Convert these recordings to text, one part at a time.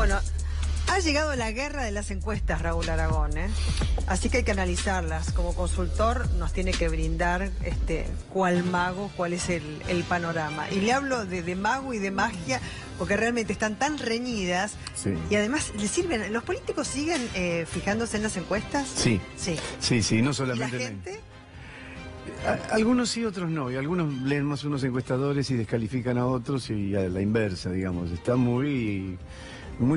Bueno, ha llegado la guerra de las encuestas, Raúl Aragón, ¿eh? Así que hay que analizarlas. Como consultor nos tiene que brindar cuál mago, cuál es el panorama. Y le hablo de mago y de magia, porque realmente están tan reñidas. Sí. Y además, ¿le sirven? ¿Los políticos siguen fijándose en las encuestas? Sí. Sí. Sí, no ¿Y solamente... la gente? Algunos sí, otros no. Y algunos leen más unos encuestadores y descalifican a otros y a la inversa, digamos. Está muy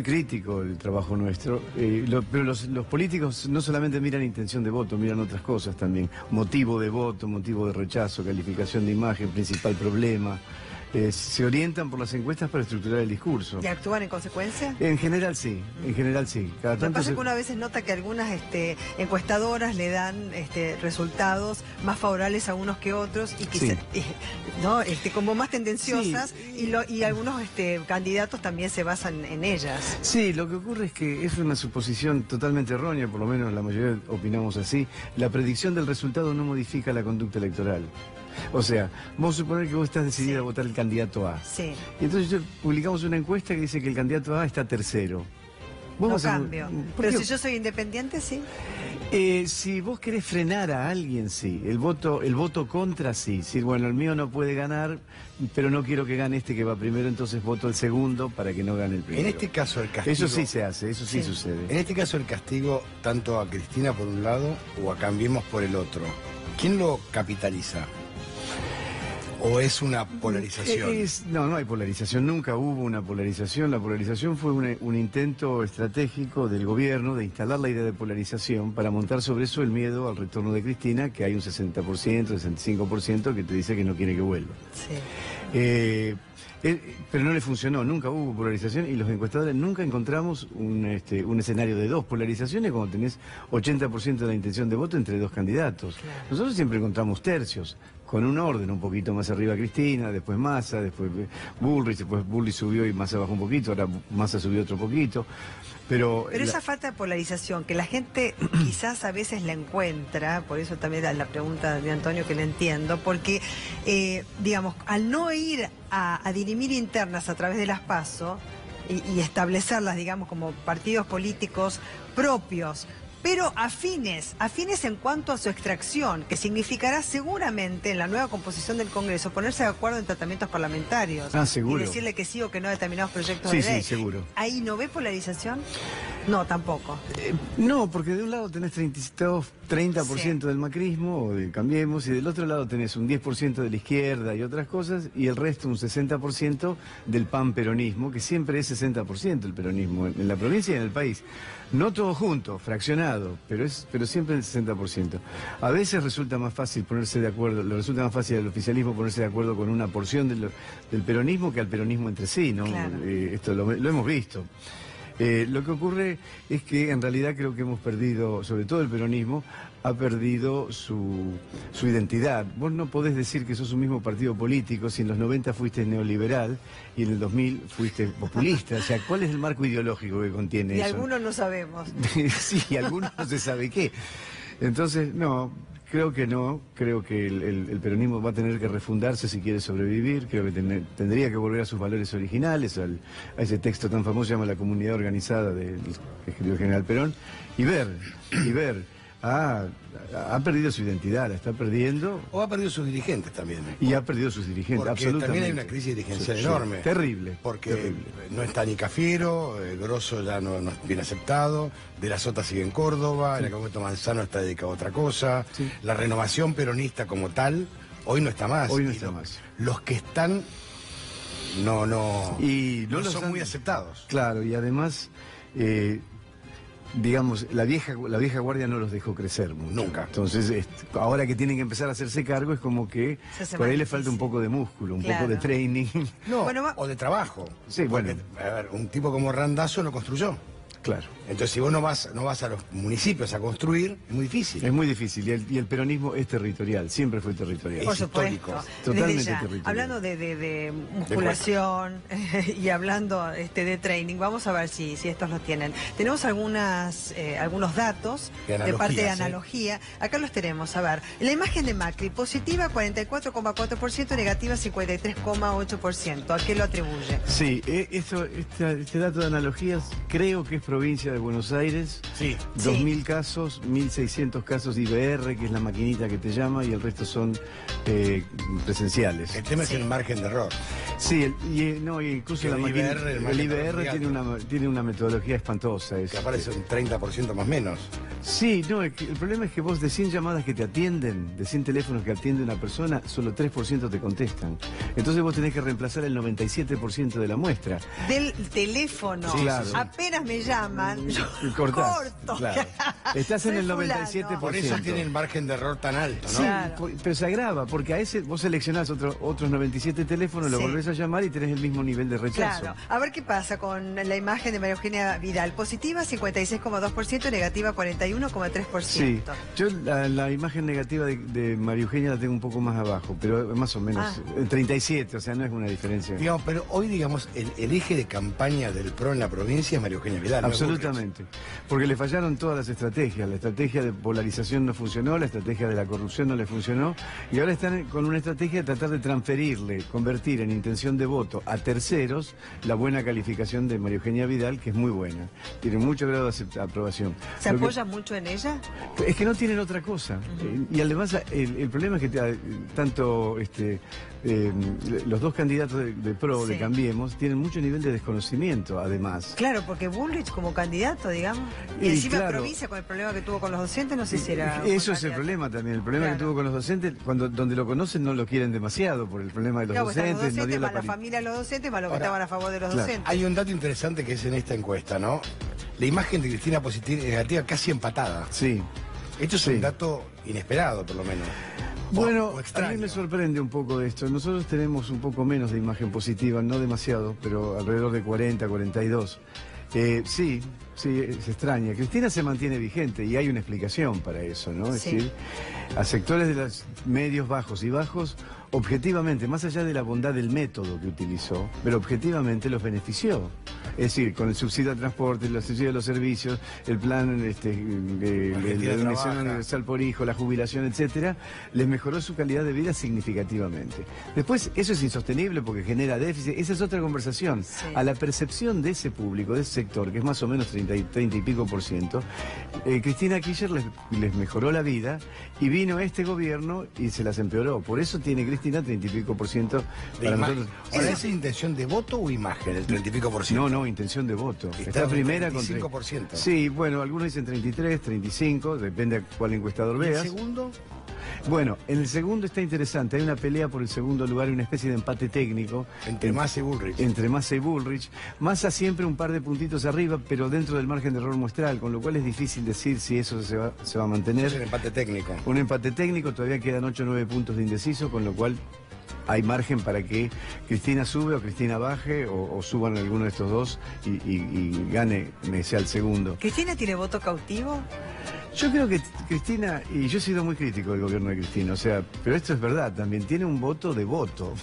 crítico el trabajo nuestro. Pero los políticos no solamente miran intención de voto, miran otras cosas también. Motivo de voto, motivo de rechazo, calificación de imagen, principal problema. Se orientan por las encuestas para estructurar el discurso. ¿Y actúan en consecuencia? En general sí, Cada Lo que tanto pasa es que uno a veces nota que algunas encuestadoras le dan resultados más favorables a unos que otros y que Sí. ¿no? Como más tendenciosas, Sí. y algunos candidatos también se basan en ellas. Sí, lo que ocurre es que es una suposición totalmente errónea, por lo menos la mayoría opinamos así. La predicción del resultado no modifica la conducta electoral. O sea, vamos a suponer que vos estás decidida a votar el candidato A. Sí. Y entonces publicamos una encuesta que dice que el candidato A está tercero. Vos No vas a- cambio. ¿Por Pero qué? si yo soy independiente, sí. Si vos querés frenar a alguien, sí. El voto contra, sí. Decir, bueno, el mío no puede ganar, pero no quiero que gane este que va primero, entonces voto el segundo para que no gane el primero. En este caso el castigo... Eso sí se hace, eso sí Sí. sucede. En este caso el castigo tanto a Cristina por un lado o a Cambiemos por el otro. ¿Quién lo capitaliza? ¿O es una polarización? No hay polarización, nunca hubo una polarización. La polarización fue un intento estratégico del gobierno de instalar la idea de polarización para montar sobre eso el miedo al retorno de Cristina, que hay un 60%, 65% que te dice que no quiere que vuelva. Sí. Pero no le funcionó, nunca hubo polarización y los encuestadores nunca encontramos un escenario de dos polarizaciones cuando tenés 80% de la intención de voto entre dos candidatos. Claro. Nosotros siempre encontramos tercios, con un orden, un poquito más arriba Cristina, después Massa, después Bullrich, después Bullrich subió y Massa bajó un poquito, ahora Massa subió otro poquito. Pero Esa falta de polarización, que la gente quizás a veces la encuentra, por eso también la pregunta de Antonio que le entiendo, porque, digamos, al no ir a dirimir internas a través de las PASO y establecerlas, digamos, como partidos políticos propios, pero afines en cuanto a su extracción, que significará seguramente en la nueva composición del Congreso ponerse de acuerdo en tratamientos parlamentarios. seguro. Y decirle que sí o que no a determinados proyectos Sí, de ley. sí, seguro. ¿Ahí no ve polarización? No, tampoco. No, porque de un lado tenés 30% del macrismo o del Cambiemos y del otro lado tenés un 10% de la izquierda y otras cosas y el resto un 60% del pan-peronismo, que siempre es 60% el peronismo en la provincia y en el país. No todo junto, fraccionado, pero siempre el 60%. A veces resulta más fácil ponerse de acuerdo, le resulta más fácil al oficialismo ponerse de acuerdo con una porción del peronismo que al peronismo entre sí, ¿no? Claro. Esto lo hemos visto. Lo que ocurre es que en realidad creo que hemos perdido, sobre todo el peronismo, ha perdido su identidad. Vos no podés decir que sos un mismo partido político si en los 90 fuiste neoliberal y en el 2000 fuiste populista. O sea, ¿cuál es el marco ideológico que contiene Y eso? algunos no sabemos. Sí, algunos no se sabe qué. Entonces, no, creo que no. Creo que el peronismo va a tener que refundarse si quiere sobrevivir. Creo que tendría que volver a sus valores originales, a ese texto tan famoso que se llama La Comunidad Organizada, que escribió el general Perón, y ver. Ha perdido su identidad, la está perdiendo. ¿O ha perdido sus dirigentes también? Y ha perdido sus dirigentes, Porque absolutamente. también hay una crisis dirigencial Sí, enorme. Terrible. Porque terrible. no está ni Cafiero, Grosso ya no es bien aceptado, De la Sota sigue en Córdoba, el académico Manzano está dedicado a otra cosa. Sí. La renovación peronista como tal, hoy no está más. Hoy no Y está más. Los que están no No los son han- muy aceptados. Claro, y además, digamos, la vieja guardia no los dejó crecer mucho. Nunca. Entonces, ahora que tienen que empezar a hacerse cargo, es como que Se hace por ahí más le falta un difícil. poco de músculo, un Claro. poco de training. No, Bueno, o de trabajo. Sí, bueno. Porque, a ver, un tipo como Randazzo lo construyó. Claro. Entonces, si vos no vas a los municipios a construir, es muy difícil. Es muy difícil y el peronismo es territorial, siempre fue territorial. Por Es supuesto. histórico. Totalmente Desde ya, territorial. hablando de musculación y hablando de training, vamos a ver si estos lo tienen. Tenemos algunos datos de parte de analogía. Acá los tenemos. A ver, la imagen de Macri, positiva 44,4%, negativa 53,8%. ¿A qué lo atribuye? Sí, este dato de analogías creo que es provincia de Buenos Aires. Sí. 2.000 casos, 1.600 casos IBR, que es la maquinita que te llama, y el resto son presencinciales. El tema es el margen de error. Sí, incluso Que la el máquina, IBR, el el margen IBR territorial. tiene una metodología espantosa. Que aparece un 30% más menos. Sí, no, el problema es que vos de 100 llamadas que te atienden, de 100 teléfonos que atiende una persona, solo 3% te contestan. Entonces vos tenés que reemplazar el 97% de la muestra. Del teléfono. Sí, claro. Apenas me llaman, yo Cortás, corto. claro. Estás en Soy el fulano. 97%. Por eso tiene el margen de error tan alto, ¿no? Sí, Claro. pero se agrava, porque a ese vos seleccionás otros 97 teléfonos, lo Sí. volvés a llamar y tenés el mismo nivel de rechazo. Claro. A ver qué pasa con la imagen de María Eugenia Vidal. Positiva 56,2%, negativa 41,3%. Sí, yo la imagen negativa de María Eugenia la tengo un poco más abajo, pero más o menos 37, o sea, no es una diferencia. Digamos, pero hoy, digamos, el eje de campaña del PRO en la provincia es María Eugenia Vidal. ¿no? Absolutamente, porque le fallaron todas las estrategias. La estrategia de polarización no funcionó, la estrategia de la corrupción no le funcionó, y ahora están con una estrategia de tratar de transferirle, convertir en intención de voto a terceros la buena calificación de María Eugenia Vidal, que es muy buena, tiene mucho grado de aprobación. ¿Se Lo que- apoya mucho en ella? Es que no tienen otra cosa. Y además el problema es que tanto los dos candidatos de PRO, Sí. de Cambiemos, tienen mucho nivel de desconocimiento, además. Claro, porque Bullrich como candidato, digamos, y Y encima claro. provincia con el problema que tuvo con los docentes, no sé si era... buen Eso es el candidato. problema también. El problema que Claro. tuvo con los docentes, donde lo conocen no lo quieren demasiado por el problema de los Claro, pues están los docentes. docentes, más la pari- familia de los docentes, más los que Ahora, estaban a favor de los claro, docentes. Hay un dato interesante que es en esta encuesta, ¿no? La imagen de Cristina positiva y negativa casi empatada. Sí. Esto es Sí. un dato inesperado, por lo menos. Bueno, O a extraño. mí me sorprende un poco esto. Nosotros tenemos un poco menos de imagen positiva, no demasiado, pero alrededor de 40, 42. Sí, se extraña. Cristina se mantiene vigente y hay una explicación para eso, ¿no? Es Sí. decir, a sectores de los medios bajos y bajos, objetivamente, más allá de la bondad del método que utilizó, pero objetivamente los benefició. Es decir, con el subsidio al transporte, el subsidio a los servicios, el plan de Argentina la Trabaja. Unión Universal por hijo, la jubilación, etcétera, les mejoró su calidad de vida significativamente. Después, eso es insostenible porque genera déficit. Esa es otra conversación. Sí. A la percepción de ese público, de ese sector, que es más o menos 30 y pico por ciento, Cristina Kirchner les mejoró la vida y vino este gobierno y se las empeoró. Por eso tiene Cristina 30 y pico por ciento De para imagen. nosotros. Ahora, ¿es intención de voto o imagen, el 30 y pico por ciento? No, intención de voto. Está en primera 35%. Sí, bueno, algunos dicen 33, 35, depende a cuál encuestador ¿Y el veas. segundo? Bueno, en el segundo está interesante, hay una pelea por el segundo lugar y una especie de empate técnico. Entre Massa y Bullrich. Entre Massa y Bullrich. Massa siempre un par de puntitos arriba, pero dentro del margen de error muestral, con lo cual es difícil decir si eso se va a mantener. Es el empate técnico. Un empate técnico, todavía quedan 8 o 9 puntos de indeciso, con lo cual hay margen para que Cristina sube o Cristina baje o suban alguno de estos dos y gane, sea el segundo. ¿Cristina tiene voto cautivo? Yo creo que Cristina, y yo he sido muy crítico del gobierno de Cristina, o sea, pero esto es verdad, también tiene un voto de voto.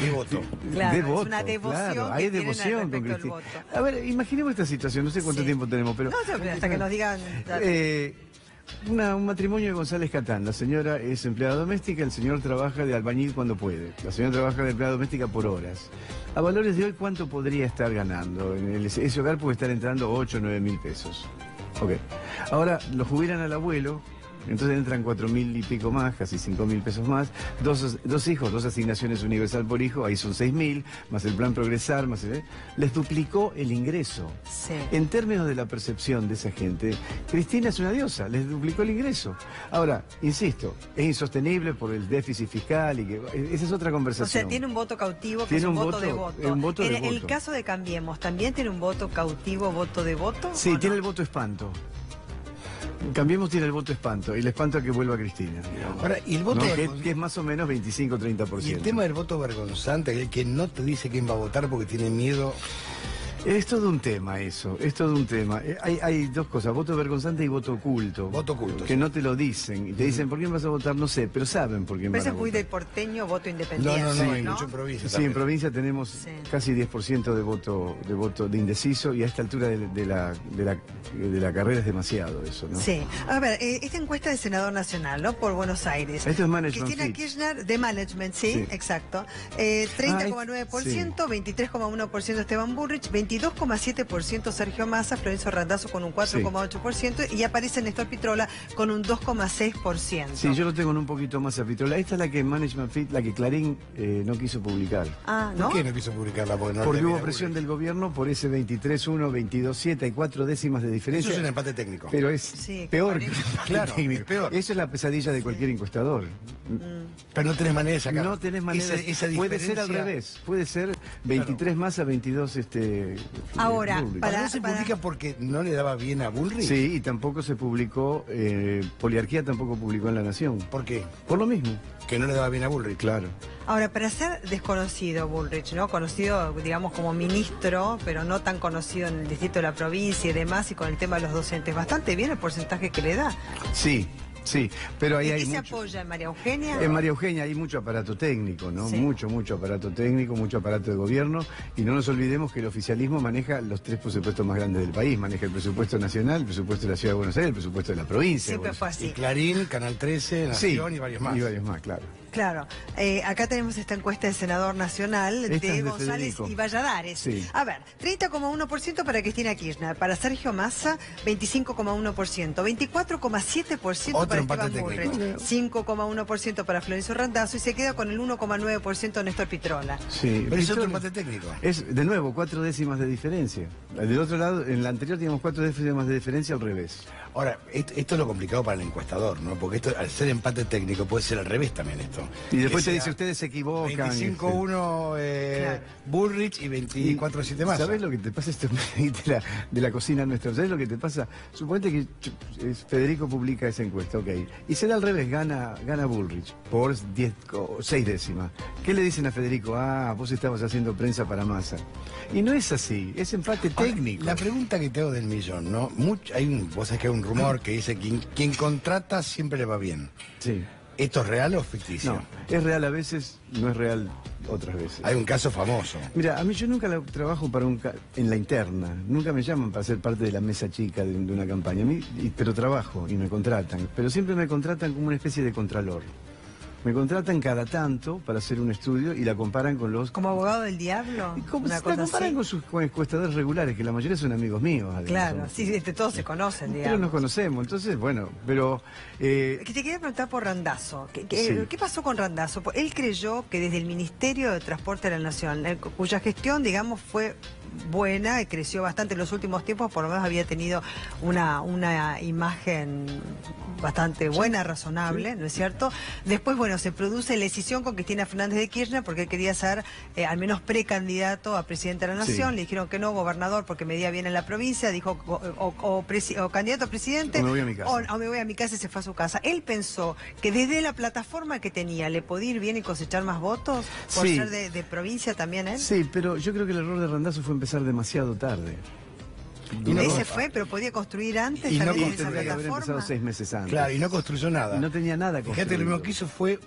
Mi voto. Claro, de es voto, una devoción claro, que hay tienen devoción con respecto al Cristina. voto. A ver, imaginemos esta situación, no sé cuánto Sí. tiempo tenemos, pero... No sé, hasta que nos digan... Un matrimonio de González Catán. La señora es empleada doméstica, el señor trabaja de albañil cuando puede. La señora trabaja de empleada doméstica por horas. A valores de hoy, ¿cuánto podría estar ganando? Ese hogar puede estar entrando 8 o 9 mil pesos. Ok. Ahora, lo jubilan al abuelo, entonces entran 4.000 y pico más, casi 5.000 pesos más. Dos hijos, 2 asignaciones universal por hijo, ahí son 6.000, más el plan Progresar, les duplicó el ingreso. Sí. En términos de la percepción de esa gente, Cristina es una diosa, les duplicó el ingreso. Ahora, insisto, es insostenible por el déficit fiscal y que esa es otra O conversación. sea, tiene un voto cautivo que Tiene es un un voto de voto- voto. un voto de en el voto. caso de Cambiemos, ¿también tiene un voto cautivo, voto de voto? Sí, ¿o no? tiene el voto espanto. Cambiemos tiene el voto espanto, y el espanto a que vuelva Cristina. digamos. Ahora, y el voto ¿No? vergonzoso. que es más o menos 25-30%. Y el tema del voto vergonzante, el que no te dice quién va a votar porque tiene miedo. Es todo un tema eso, es todo un tema. Hay dos cosas, voto vergonzante y voto oculto. Voto oculto. Que no te lo dicen. Y te dicen, ¿por quién vas a votar? No sé, pero saben por quién Pero van a eso es muy votar. del porteño, voto independiente. No, hay mucho en provincia. Sí, en provincia tenemos casi 10% de voto de indeciso y a esta altura de la carrera es demasiado eso, ¿no? Sí. A ver, esta encuesta del Senador Nacional, ¿no? Por Buenos Aires. Esto es Management Cristina Fit. Kirchner, de Management, sí, exacto. 30,9%, 23,1% Esteban Bullrich, 22,7% Sergio Massa, Florencio Randazzo con un 4,8% y aparece Néstor Pitrola con un 2,6%. Sí, yo lo tengo en un poquito más a Pitrola. Esta es la que Management Fit, la que Clarín no quiso publicar. Ah, ¿no? ¿Por qué no quiso publicarla? Porque hubo presión del gobierno por ese 23-1, 22-7, hay 4 décimas de diferencia. Eso es un empate técnico. Pero es peor que un empate Claro, técnico. es peor. Eso es la pesadilla de cualquier encuestador. Pero no tenés manera de sacar. No tenés manera. Esa puede ser al revés. Puede ser 23 más a 22 Ahora, Bullrich. ¿Para no se publica porque no le daba bien a Bullrich? Sí, y tampoco se publicó, Poliarquía tampoco publicó en La Nación. ¿Por qué? Por lo mismo. Que no le daba bien a Bullrich. Claro. Ahora, para ser desconocido Bullrich, ¿no? Conocido, digamos, como ministro, pero no tan conocido en el distrito de la provincia y demás, y con el tema de los docentes, bastante bien el porcentaje que le da. Sí. Sí, pero ahí ¿En hay qué se mucho. apoya en María Eugenia? En María Eugenia hay mucho aparato técnico, ¿no? Sí. Mucho aparato técnico, mucho aparato de gobierno. Y no nos olvidemos que el oficialismo maneja los 3 presupuestos más grandes del país. Maneja el presupuesto nacional, el presupuesto de la Ciudad de Buenos Aires, el presupuesto de la provincia. Siempre Buenos fue Aires. así. Y Clarín, Canal 13, Nación Sí, y varios más. Y varios más, claro. Claro, acá tenemos esta encuesta del senador nacional Esta es de de González Federico. y Valladares. Sí. A ver, 30,1% para Cristina Kirchner, para Sergio Massa 25,1%, 24,7% Otro para empate Esteban técnico. Bullrich, 5,1% para Florencio Randazzo y se queda con el 1,9% Néstor Pitrola. Sí, Pero es otro Pitrola- empate técnico. Es, de nuevo, 4 décimas de diferencia. Del otro lado, en la anterior teníamos 4 décimas de diferencia al revés. Ahora, esto es lo complicado para el encuestador, ¿no? Porque esto, al ser empate técnico, puede ser al revés también esto. Y después Que te dice, sea ustedes se equivocan. 25-1 Claro. Bullrich y 24-7 más. ¿Sabés lo que te pasa esto de la cocina nuestra? ¿Sabés lo que te pasa? Suponete que Federico publica esa encuesta, ok. Y se da al revés, gana Bullrich por 6 décimas. ¿Qué le dicen a Federico? Ah, vos estabas haciendo prensa para Massa. Y no es así, es empate Ahora, técnico. la pregunta que te hago del millón, ¿no? Vos sabés que hay un rumor que dice que quien contrata siempre le va bien. Sí. ¿Esto es real o ficticio? No, es real a veces, no es real otras veces. Hay un caso famoso. Mira, a mí yo nunca trabajo para en la interna, nunca me llaman para ser parte de la mesa chica de una campaña, pero trabajo y me contratan, pero siempre me contratan como una especie de contralor. Me contratan cada tanto para hacer un estudio y la comparan con los... ¿Como abogado del diablo? Y como Una la cosa comparan así. con sus encuestadores regulares, que la mayoría son amigos míos. además, Claro, son- sí, todos se conocen, Pero digamos. nos conocemos, entonces, bueno, pero... Que te quería preguntar por Randazzo. Sí. ¿Qué pasó con Randazzo? Pues él creyó que desde el Ministerio de Transporte de la Nación, cuya gestión, digamos, fue buena y creció bastante en los últimos tiempos, por lo menos había tenido una imagen bastante buena, razonable, ¿no es cierto? Después, bueno, se produce la decisión con Cristina Fernández de Kirchner porque él quería ser al menos precandidato a presidente de la Nación. Sí. Le dijeron que no, gobernador, porque medía bien en la provincia. Dijo o candidato a presidente O me voy a mi casa. o me voy a mi casa y se fue a su casa. Él pensó que desde la plataforma que tenía le podía ir bien y cosechar más votos por Sí. ser de provincia también él. Sí, pero yo creo que el error de Randazzo fue empezar demasiado tarde. Y no- Él se fue, pero podía construir antes y no también esa Tendría que haber empezado plataforma. 6 meses antes. Claro, y no construyó nada. Y no tenía nada Fíjate, lo construido. mismo que hizo fue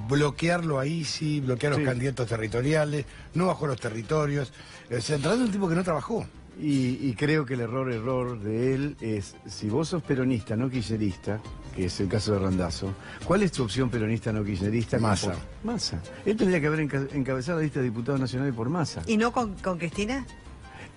bloquearlo a Isi, bloquear a los Sí. candidatos territoriales, no bajó los territorios. O sea, tratando de un tipo que no trabajó. Y creo que el error de él es, si vos sos peronista, no kirchnerista, que es el caso de Randazzo, ¿cuál es tu opción peronista no kirchnerista? Massa. Massa. Él tendría que haber encabezado la lista de diputados nacionales por Massa. ¿Y no con Cristina?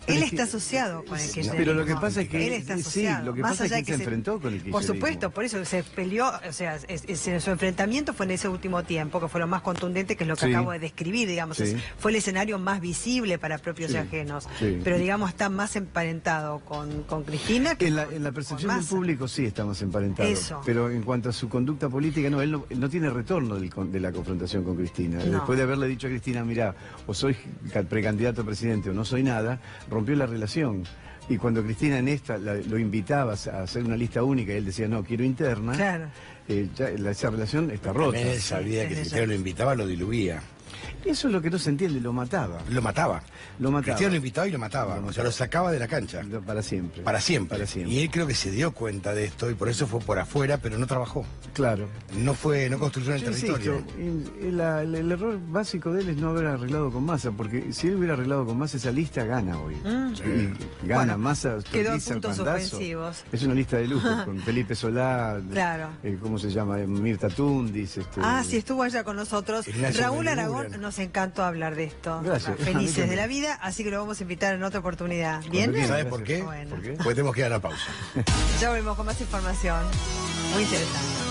Pero Él es que- está asociado con el kirchnerismo. Pero lo que pasa es que él está sí, asociado. lo que Más pasa es allá que se enfrentó con el Por kirchnerismo. supuesto, por eso se peleó, o sea, su enfrentamiento fue en ese último tiempo, que fue lo más contundente, que es lo que Sí. acabo de describir, digamos. Sí. Fue el escenario más visible para propios y Sí. ajenos. Sí. Pero, digamos, está más emparentado con Cristina que En la con percepción del Massa. público sí estamos emparentados. Eso. Pero en cuanto a su conducta política, no, él no tiene retorno de la confrontación con Cristina. No. Después de haberle dicho a Cristina, mira, o soy precandidato a presidente o no soy nada, rompió la relación. Y cuando Cristina en esta lo invitaba a hacer una lista única y él decía, no, quiero interna, Claro. esa relación está rota. También él sabía que desde si ya. usted lo invitaba, lo diluía. Eso es lo que no se entiende, lo mataba. Lo mataba. Lo mataba. Cristiano lo invitaba y lo mataba. Lo O sea, mataba. lo sacaba de la cancha. Para siempre. Para siempre. Para siempre. Y él creo que se dio cuenta de esto y por eso fue por afuera, pero no trabajó. Claro. No construyó en el Yo territorio. insisto, el error básico de él es no haber arreglado con Massa, porque si él hubiera arreglado con Massa, esa lista gana hoy. Y gana Bueno, Massa, quedó en Pizza, puntos Pandazo. suspensivos. Es una lista de lujo, con Felipe Solá, Claro. ¿cómo se llama? Mirta Tundis. Sí, estuvo allá con nosotros. Ignacio Raúl Benguren. Aragón, nos encantó hablar de esto. Gracias. A mí Felices también. de la vida, así que lo vamos a invitar en otra oportunidad. ¿Bien? Bien, ¿Sabes gracias. por qué? Bueno. ¿Por qué? Porque tenemos que ir a la pausa. Ya volvemos con más información. Muy interesante.